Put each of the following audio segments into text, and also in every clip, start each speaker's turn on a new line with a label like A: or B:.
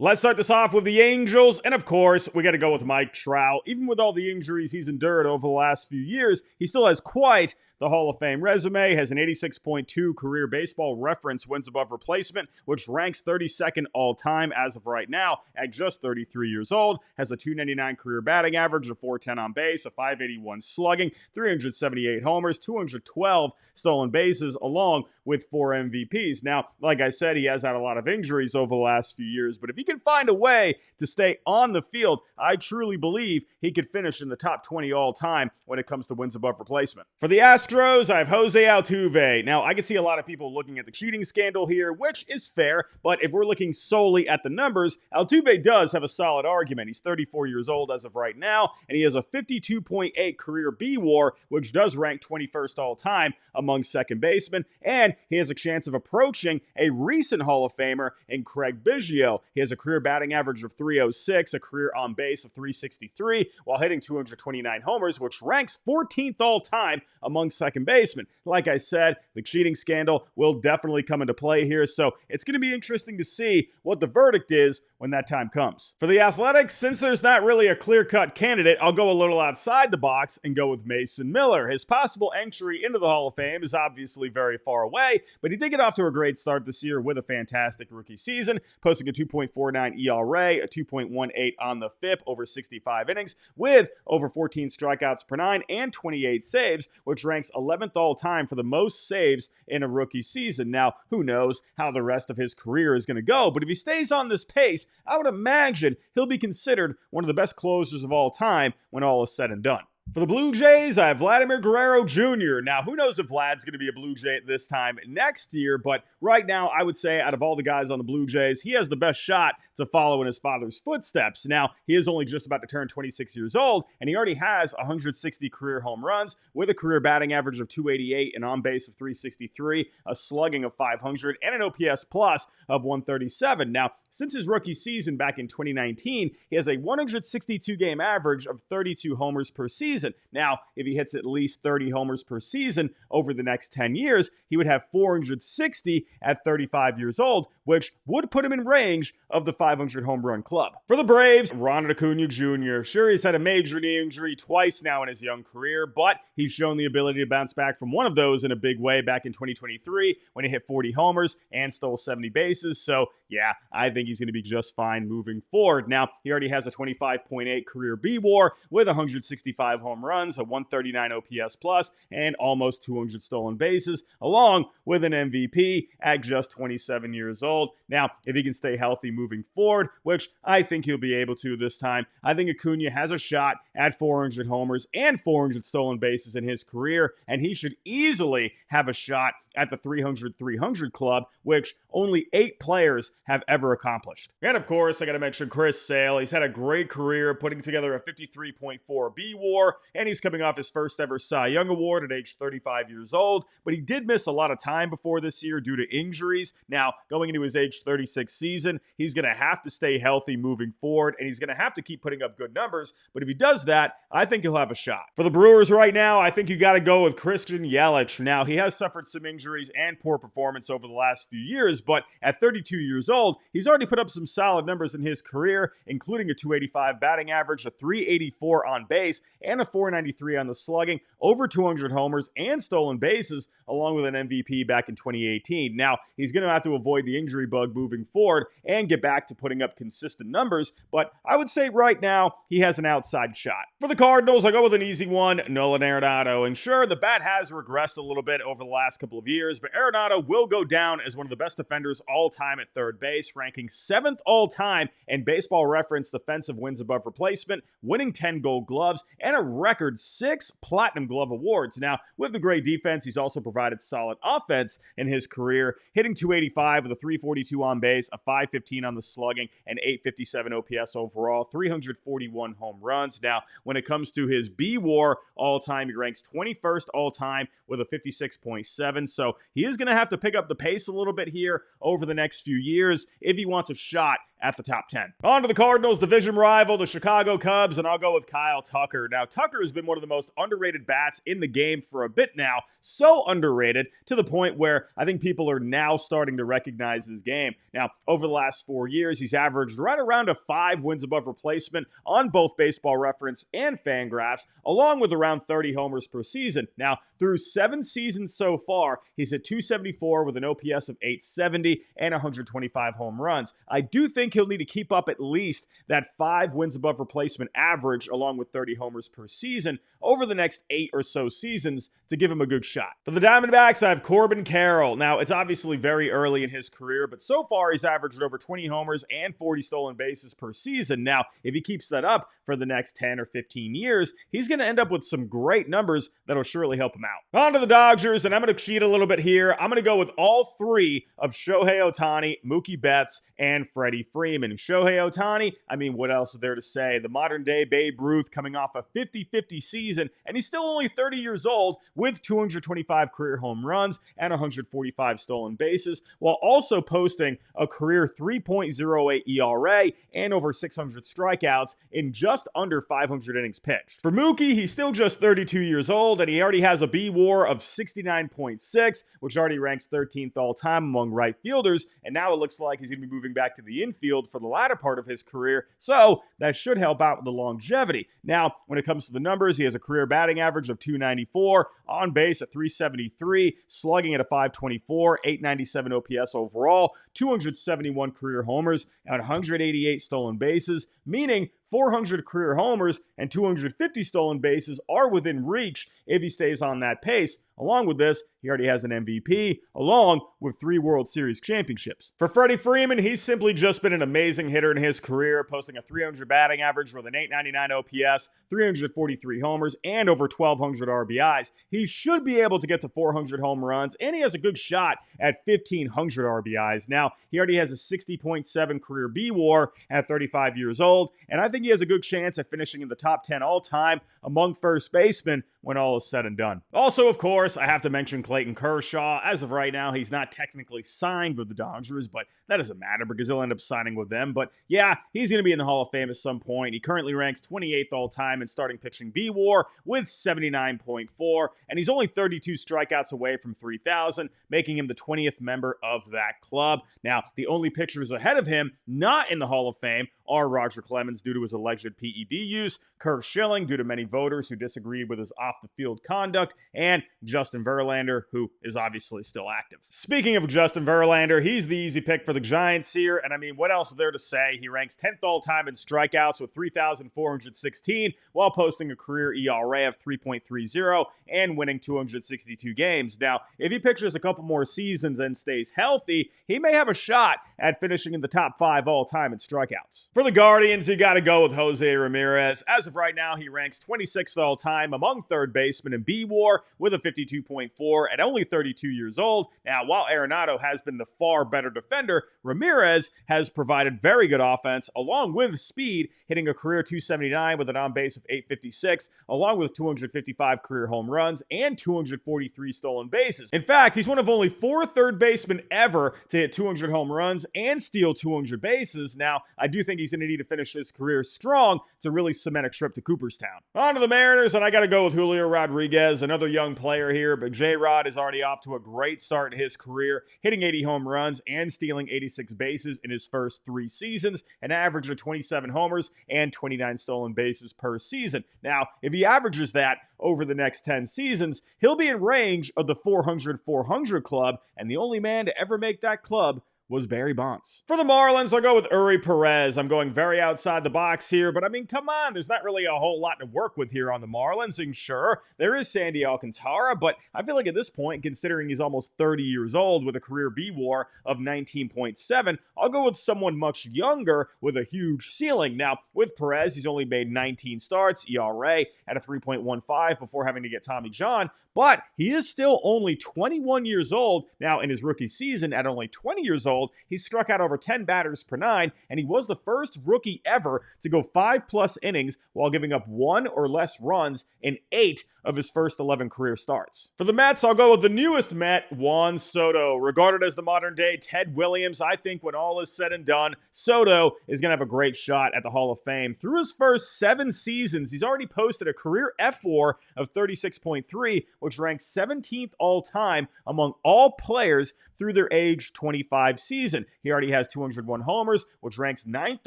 A: Let's start this off with the Angels, and of course, we got to go with Mike Trout. Even with all the injuries he's endured over the last few years, he still has quite the Hall of Fame resume, has an 86.2 career baseball reference wins above replacement, which ranks 32nd all-time as of right now at just 33 years old, has a 299 career batting average, a 410 on base, a 581 slugging, 378 homers, 212 stolen bases, along with 4 MVPs. Now, like I said, he has had a lot of injuries over the last few years, but if he can find a way to stay on the field, I truly believe he could finish in the top 20 all-time when it comes to wins above replacement. For the Astros, I have Jose Altuve. Now, I can see a lot of people looking at the cheating scandal here, which is fair, but if we're looking solely at the numbers, Altuve does have a solid argument. He's 34 years old as of right now, and he has a 52.8 career B-WAR, which does rank 21st all-time among second basemen, and he has a chance of approaching a recent Hall of Famer in Craig Biggio. He has a career batting average of 306, a career on base of 363, while hitting 229 homers, which ranks 14th all-time among second basemen. Like I said, the cheating scandal will definitely come into play here, so it's going to be interesting to see what the verdict is when that time comes. For the Athletics, since there's not really a clear-cut candidate, I'll go a little outside the box and go with Mason Miller. His possible entry into the Hall of Fame is obviously very far away, but he did get off to a great start this year with a fantastic rookie season, posting a 2.49 ERA, a 2.18 on the FIP over 65 innings, with over 14 strikeouts per 9 and 28 saves, which ranks 11th all-time for the most saves in a rookie season. Now, who knows how the rest of his career is going to go, but if he stays on this pace, I would imagine he'll be considered one of the best closers of all time when all is said and done. For the Blue Jays, I have Vladimir Guerrero Jr. Now, who knows if Vlad's going to be a Blue Jay at this time next year, but right now, I would say out of all the guys on the Blue Jays, he has the best shot to follow in his father's footsteps. Now, he is only just about to turn 26 years old, and he already has 160 career home runs with a career batting average of 288, an on-base of 363, a slugging of 500, and an OPS plus of 137. Now, since his rookie season back in 2019, he has a 162-game average of 32 homers per season. Now, if he hits at least 30 homers per season over the next 10 years, he would have 460 at 35 years old, which would put him in range of the 500 home run club. For the Braves, Ronald Acuna Jr. Sure, he's had a major knee injury twice now in his young career, but he's shown the ability to bounce back from one of those in a big way back in 2023 when he hit 40 homers and stole 70 bases. So, yeah, I think he's going to be just fine moving forward. Now, he already has a 25.8 career B-WAR with 165 home runs, a 139 OPS plus, and almost 200 stolen bases, along with an MVP at just 27 years old. Now, if he can stay healthy moving forward, which I think he'll be able to this time, I think Acuna has a shot at 400 homers and 400 stolen bases in his career, and he should easily have a shot at the 300 club, which only 8 players have ever accomplished. And of course, I got to mention Chris Sale. He's had a great career putting together a 53.4 B-WAR, and he's coming off his first ever Cy Young Award at age 35 years old, but he did miss a lot of time before this year due to injuries. Now, going into his age 36 season, he's going to have to stay healthy moving forward, and he's going to have to keep putting up good numbers, but if he does that, I think he'll have a shot. For the Brewers right now, I think you got to go with Christian Yelich. Now, he has suffered some injuries and poor performance over the last few years, but at 32 years old, he's already put up some solid numbers in his career, including a 285 batting average, a 384 on base, and a 493 on the slugging, over 200 homers and stolen bases, along with an MVP back in 2018. Now, he's going to have to avoid the injury bug moving forward and get back to putting up consistent numbers, but I would say right now, he has an outside shot. For the Cardinals, I go with an easy one, Nolan Arenado. And sure, the bat has regressed a little bit over the last couple of years, but Arenado will go down as one of the best defenders all time at third base, ranking 7th all time in Baseball Reference defensive wins above replacement, winning 10 Gold Gloves, and a record 6 Platinum Glove awards. Now, with the great defense, he's also provided solid offense in his career, hitting 285 with a 342 on base, a 515 on the slugging, and 857 OPS overall, 341 home runs. Now, when it comes to his B-WAR all-time, he ranks 21st all-time with a 56.7, so he is going to have to pick up the pace a little bit here over the next few years if he wants a shot at the top 10. On to the Cardinals' division rival, the Chicago Cubs, and I'll go with Kyle Tucker. Now, Tucker has been one of the most underrated bats in the game for a bit now. So underrated to the point where I think people are now starting to recognize his game. Now, over the last 4 years, he's averaged right around a 5 wins above replacement on both Baseball Reference and Fangraphs, along with around 30 homers per season. Now, through 7 seasons so far, he's at 274 with an OPS of 870 and 125 home runs. I do think he'll need to keep up at least that 5 wins above replacement average, along with 30 homers per season, over the next 8 or so seasons to give him a good shot. For the Diamondbacks, I have Corbin Carroll. Now, it's obviously very early in his career, but so far he's averaged over 20 homers and 40 stolen bases per season. Now, if he keeps that up for the next 10 or 15 years, he's going to end up with some great numbers that'll surely help him out. On to the Dodgers, and I'm going to cheat a little bit here. I'm going to go with all 3 of Shohei Ohtani, Mookie Betts, and Freddie Freeman. Shohei Ohtani, I mean, what else is there to say? The modern-day Babe Ruth coming off a 50-50 season, and he's still only 30 years old with 225 career home runs and 145 stolen bases, while also posting a career 3.08 ERA and over 600 strikeouts in just under 500 innings pitched. For Mookie, he's still just 32 years old, and he already has a B-WAR of 69.6, which already ranks 13th all-time among right fielders, and now it looks like he's going to be moving back to the infield for the latter part of his career, so that should help out with the longevity. Now, when it comes to the numbers, he has a career batting average of 294, on base at 373, slugging at a 524, 897 OPS overall, 271 career homers, and 188 stolen bases, meaning 400 career homers and 250 stolen bases are within reach if he stays on that pace. Along with this, he already has an MVP, along with 3 World Series championships. For Freddie Freeman, he's simply just been an amazing hitter in his career, posting a 300 batting average with an 899 OPS, 343 homers, and over 1,200 RBIs. He should be able to get to 400 home runs, and he has a good shot at 1,500 RBIs. Now, he already has a 60.7 career B-WAR at 35 years old, and I think he has a good chance at finishing in the top 10 all-time among first basemen when all is said and done. Also, of course, I have to mention Clayton Kershaw. As of right now, he's not technically signed with the Dodgers, but that doesn't matter because he'll end up signing with them. But yeah, he's going to be in the Hall of Fame at some point. He currently ranks 28th all-time in starting pitching B-WAR with 79.4, and he's only 32 strikeouts away from 3,000, making him the 20th member of that club. Now, the only pitchers ahead of him not in the Hall of Fame are Roger Clemens due to his alleged PED use, Curt Schilling due to many voters who disagreed with his off-the-field conduct, and Justin Verlander, who is obviously still active. Speaking of Justin Verlander, he's the easy pick for the Giants here, and I mean, what else is there to say? He ranks 10th all-time in strikeouts with 3,416, while posting a career ERA of 3.30 and winning 262 games. Now, if he pitches a couple more seasons and stays healthy, he may have a shot at finishing in the top 5 all-time in strikeouts. For the Guardians, you got to go with Jose Ramirez. As of right now, he ranks 26th all-time among third basemen in B-WAR with a 52.4 at only 32 years old. Now, while Arenado has been the far better defender, Ramirez has provided very good offense along with speed, hitting a career 279 with an on-base of 856, along with 255 career home runs and 243 stolen bases. In fact, he's one of only 4 third basemen ever to hit 200 home runs and steal 200 bases. Now, I do think he's going to need to finish his career strong to really cement a trip to Cooperstown. On to the Mariners, and I got to go with Julio Rodriguez, another young player here, but J-Rod is already off to a great start in his career, hitting 80 home runs and stealing 86 bases in his first 3 seasons, an average of 27 homers and 29 stolen bases per season. Now, if he averages that over the next 10 seasons, he'll be in range of the 400-400 club, and the only man to ever make that club was Barry Bonds. For the Marlins, I'll go with Eury Perez. I'm going very outside the box here, but I mean, come on, there's not really a whole lot to work with here on the Marlins. And sure, there is Sandy Alcantara, but I feel like at this point, considering he's almost 30 years old with a career B-WAR of 19.7, I'll go with someone much younger with a huge ceiling. Now, with Perez, he's only made 19 starts, ERA at a 3.15 before having to get Tommy John, but he is still only 21 years old. Now, in his rookie season, at only 20 years old, old, he struck out over 10 batters per nine, and he was the first rookie ever to go 5+ innings while giving up 1 or less runs in 8 of his first 11 career starts. For the Mets, I'll go with the newest Met, Juan Soto. Regarded as the modern-day Ted Williams, I think when all is said and done, Soto is going to have a great shot at the Hall of Fame. Through his first 7 seasons, he's already posted a career F4 of 36.3, which ranks 17th all-time among all players through their age 25 season. He already has 201 homers, which ranks 9th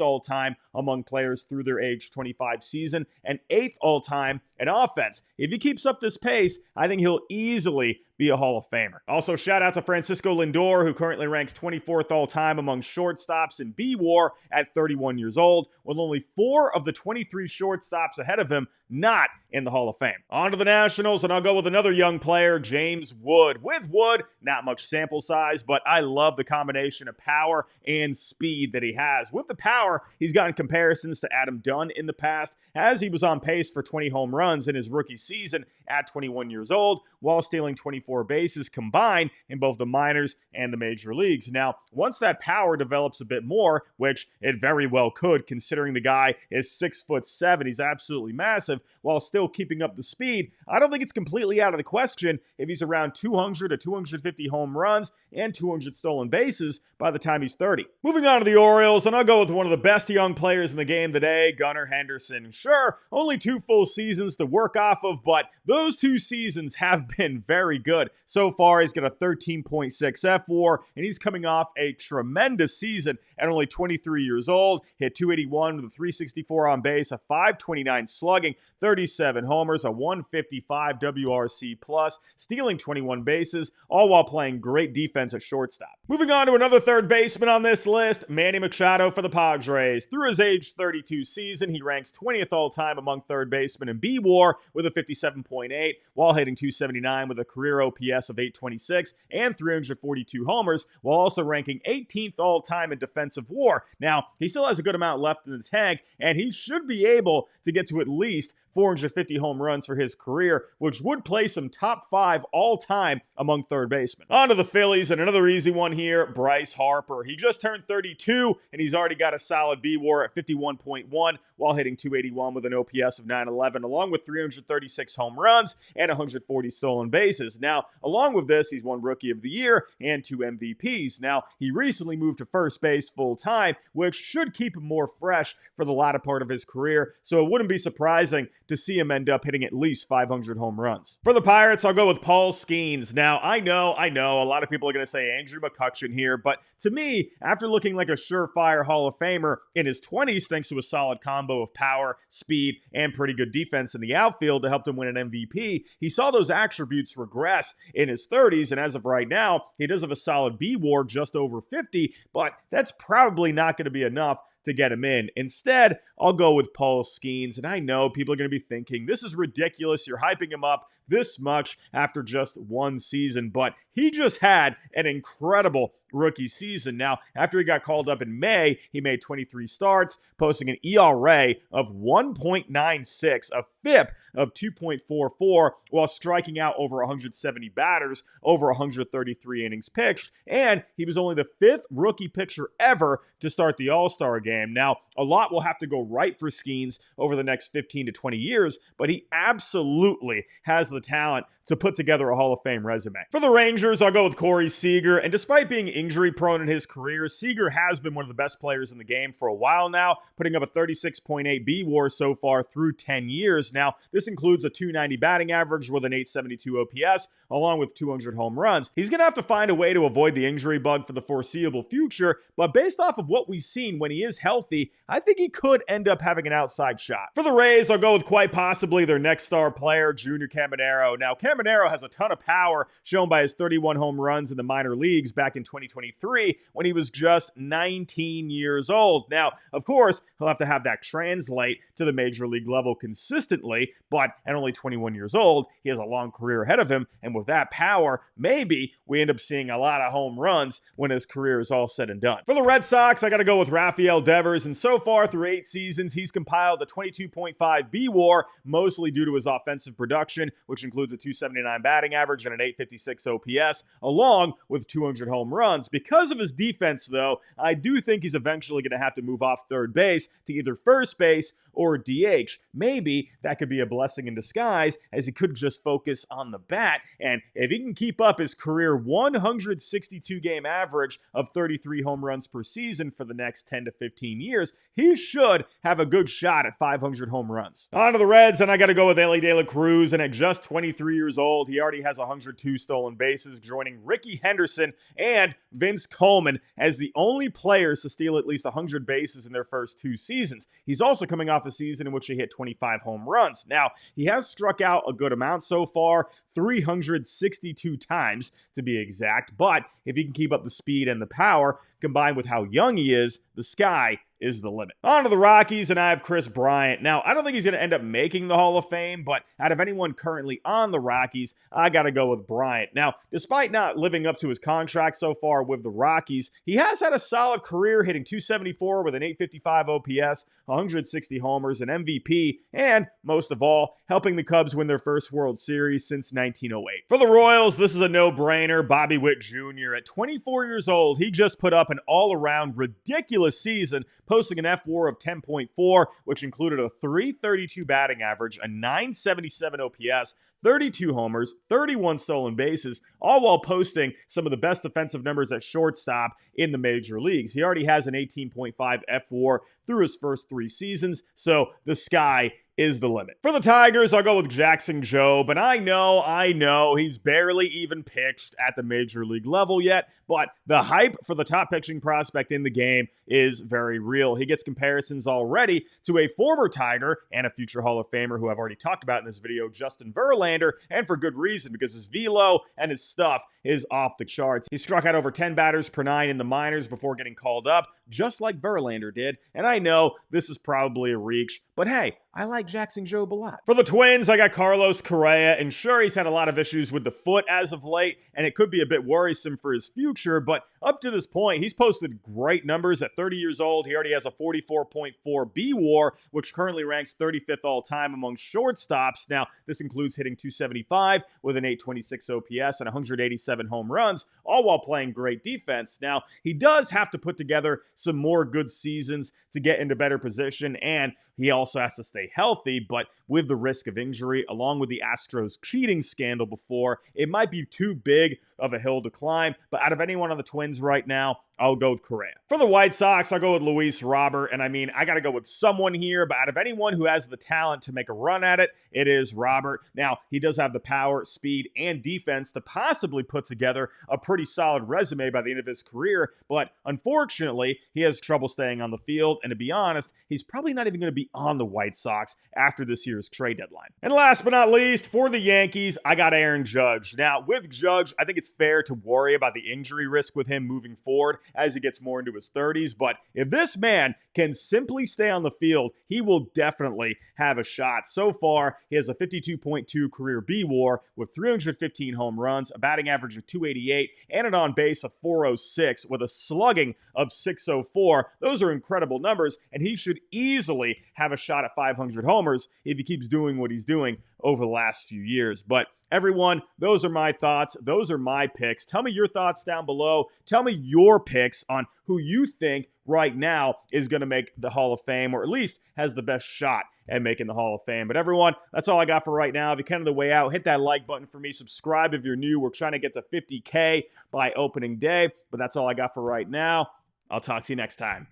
A: all-time among players through their age 25 season, and 8th all-time in offense. If he keeps up this pace, I think he'll easily be a Hall of Famer. Also, shout out to Francisco Lindor, who currently ranks 24th all-time among shortstops in B-WAR at 31 years old, with only 4 of the 23 shortstops ahead of him not in the Hall of Fame. On to the Nationals, and I'll go with another young player, James Wood. With Wood, not much sample size, but I love the combination of power and speed that he has. With the power, he's gotten comparisons to Adam Dunn in the past, as he was on pace for 20 home runs in his rookie season at 21 years old, while stealing 24 bases combined in both the minors and the major leagues. Now, once that power develops a bit more, which it very well could, considering the guy is 6'7", he's absolutely massive, while still keeping up the speed, I don't think it's completely out of the question if he's around 200 to 250 home runs and 200 stolen bases by the time he's 30. Moving on to the Orioles, and I'll go with one of the best young players in the game today, Gunnar Henderson. Sure, only 2 full seasons to work off of, but those 2 seasons have been very good. So far, he's got a 13.6 F4, and he's coming off a tremendous season at only 23 years old. Hit 281 with a 364 on base, a 529 slugging, 37 homers, a 155 WRC plus, stealing 21 bases, all while playing great defense at shortstop. Moving on to another third baseman on this list, Manny Machado for the Padres. Through his age 32 season, he ranks 20th all-time among third basemen in B-WAR with a 57.8, while hitting 279 with a career OPS of 826 and 342 homers, while also ranking 18th all-time in defensive WAR. Now, he still has a good amount left in the tank, and he should be able to get to at least 450 home runs for his career, which would place him top 5 all-time among third basemen. On to the Phillies, and another easy one here, Bryce Harper. He just turned 32, and he's already got a solid B-WAR at 51.1, while hitting 281 with an OPS of 911, along with 336 home runs and 140 stolen bases. Now, along with this, he's won Rookie of the Year and 2 MVPs. Now, he recently moved to first base full-time, which should keep him more fresh for the latter part of his career, so it wouldn't be surprising to see him end up hitting at least 500 home runs. For the Pirates, I'll go with Paul Skenes. Now, I know, a lot of people are going to say Andrew McCutchen here, but to me, after looking like a surefire Hall of Famer in his 20s, thanks to a solid combo of power, speed, and pretty good defense in the outfield to help him win an MVP, he saw those attributes regress in his 30s, and as of right now, he does have a solid B-WAR just over 50, but that's probably not going to be enough to get him in. Instead, I'll go with Paul Skenes, and I know people are going to be thinking, this is ridiculous, you're hyping him up this much after just 1 season, but he just had an incredible rookie season. Now, after he got called up in May, he made 23 starts, posting an ERA of 1.96, a FIP of 2.44, while striking out over 170 batters, over 133 innings pitched, and he was only the 5th rookie pitcher ever to start the All-Star game. Now, a lot will have to go right for Skenes over the next 15 to 20 years, but he absolutely has the talent to put together a Hall of Fame resume. For the Rangers, I'll go with Corey Seager, and despite being injury-prone in his career, Seager has been one of the best players in the game for a while now, putting up a 36.8 B-WAR so far through 10 years. Now, this includes a 290 batting average with an 872 OPS, along with 200 home runs. He's going to have to find a way to avoid the injury bug for the foreseeable future, but based off of what we've seen when he is healthy, I think he could end up having an outside shot. For the Rays, I'll go with quite possibly their next star player, Junior Caminero. Now, Caminero has a ton of power, shown by his 31 home runs in the minor leagues back in 2023 when he was just 19 years old. Now, of course, he'll have to have that translate to the major league level consistently, but at only 21 years old, he has a long career ahead of him, and with that power, maybe we end up seeing a lot of home runs when his career is all said and done. For the Red Sox, I got to go with Rafael Devers, and so far through 8 seasons, he's compiled a 22.5 B-WAR, mostly due to his offensive production, which includes a 279 batting average and an 856 OPS, along with 200 home runs. Because of his defense, though, I do think he's eventually going to have to move off third base to either first base or DH. Maybe that could be a blessing in disguise, as he could just focus on the bat. And if he can keep up his career 162 game average of 33 home runs per season for the next 10 to 15 years, he should have a good shot at 500 home runs. On to the Reds, and I got to go with Elly De La Cruz. And at just 23 years old, he already has 102 stolen bases, joining Ricky Henderson and Vince Coleman as the only players to steal at least 100 bases in their first 2 seasons. He's also coming off a season in which he hit 25 home runs. Now, he has struck out a good amount so far, 362 times to be exact, but if he can keep up the speed and the power, combined with how young he is, the sky is the limit. On to the Rockies, and I have Kris Bryant. Now, I don't think he's going to end up making the Hall of Fame, but out of anyone currently on the Rockies, I got to go with Bryant. Now, despite not living up to his contract so far with the Rockies, he has had a solid career, hitting 274 with an 855 OPS, 160 homers, an MVP, and, most of all, helping the Cubs win their first World Series since 1908. For the Royals, this is a no-brainer. Bobby Witt Jr. At 24 years old, he just put up an all-around ridiculous season, posting an F-WAR of 10.4, which included a 332 batting average, a 977 OPS, 32 homers, 31 stolen bases, all while posting some of the best defensive numbers at shortstop in the major leagues. He already has an 18.5 F-WAR through his first 3 seasons, so the sky is the limit. For the Tigers, I'll go with Jackson Jobe, and I know, he's barely even pitched at the major league level yet, but the hype for the top pitching prospect in the game is very real. He gets comparisons already to a former Tiger and a future Hall of Famer who I've already talked about in this video, Justin Verlander, and for good reason, because his velo and his stuff is off the charts. He struck out over 10 batters per 9 in the minors before getting called up, just like Verlander did, and I know this is probably a reach, but hey, I like Jackson Jobe a lot. For the Twins, I got Carlos Correa, and sure, he's had a lot of issues with the foot as of late, and it could be a bit worrisome for his future, but up to this point, he's posted great numbers. At 30 years old, he already has a 44.4 B-WAR, which currently ranks 35th all-time among shortstops. Now, this includes hitting 275 with an 826 OPS and 187 home runs, all while playing great defense. Now, he does have to put together some more good seasons to get into better position, and he also has to stay healthy, but with the risk of injury, along with the Astros cheating scandal before, it might be too big of a hill to climb. But out of anyone on the Twins right now, I'll go with Correa. For the White Sox, I'll go with Luis Robert, and I mean, I got to go with someone here, but out of anyone who has the talent to make a run at it, it is Robert. Now, he does have the power, speed, and defense to possibly put together a pretty solid resume by the end of his career, but unfortunately, he has trouble staying on the field, and to be honest, he's probably not even going to be on the White Sox after this year's trade deadline. And last but not least, for the Yankees, I got Aaron Judge. Now, with Judge, I think it's fair to worry about the injury risk with him moving forward as he gets more into his 30s, but if this man can simply stay on the field, he will definitely have a shot. So far, he has a 52.2 career B-WAR with 315 home runs, a batting average of 288, and an on-base of 406 with a slugging of 604. Those are incredible numbers, and he should easily have a shot at 500 homers if he keeps doing what he's doing over the last few years. But everyone, those are my thoughts. Those are my picks. Tell me your thoughts down below. Tell me your picks on who you think right now is going to make the Hall of Fame, or at least has the best shot at making the Hall of Fame. But everyone, that's all I got for right now. If you can on the way out, hit that like button for me. Subscribe if you're new. We're trying to get to 50K by opening day. But that's all I got for right now. I'll talk to you next time.